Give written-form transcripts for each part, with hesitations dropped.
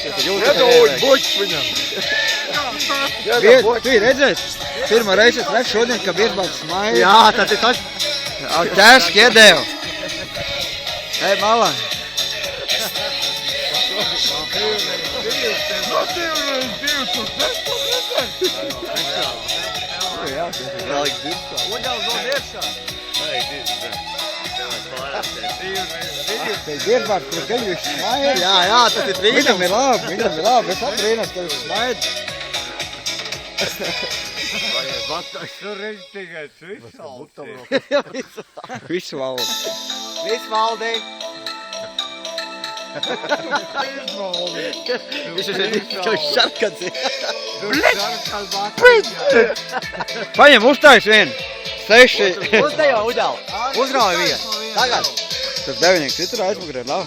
Nedod buķis viņam. Tu redzēsi, pirmā reize es redzu šodien, ka Biržbāds smaida. Jā, tad ir tas. Ķērški iedēvu. Ej, malā. Biržbāds, kur gaļu viņš smaida. Jā, tas ir brīnums. Viņam ir labi. Es atbrīnos, ka viņš smaida. Visu valdu. Visvaldi. Viņš ir šarkats. Paņem uztais vienu. 6. Uzdejo, Uģal. Uzrauj vienu. Tagad. Tas devinieks citur aizmugurē, labi.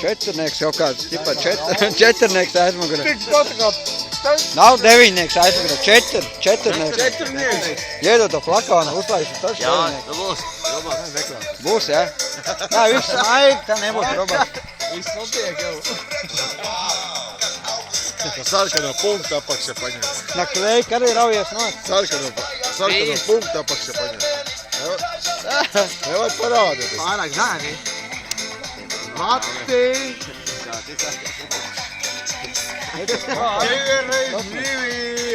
Četrnieks jau kāds, ķipā četrnieks aizmugurē. Nav devinieks aizmugurē, četrnieks. Iedod to flakonu, uzlaisi tas devinieks. Būs. Būs, jā? Jā, viss smaig, tā nebūs robots. Viss notiek jau. Sarkano punktu apakšā paņem. Naklēji, arī raujies no. Sarkano punktu apakšā paņem. Nevajag parādīt. Pārāk zēni. Mati.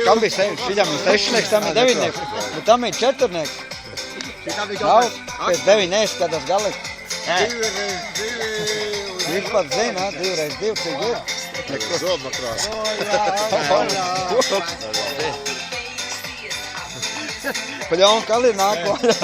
Kam bija sevi? Šiļam ir sešnieks, tam ir devinieks. Bet tam ir četrnieks. Nav, pēc devinieks, kad tas galīgi. Viņš pat zina, 2x2, cik ir. Neko zobma krāsa. Paļaun, kalī nāk vaļā.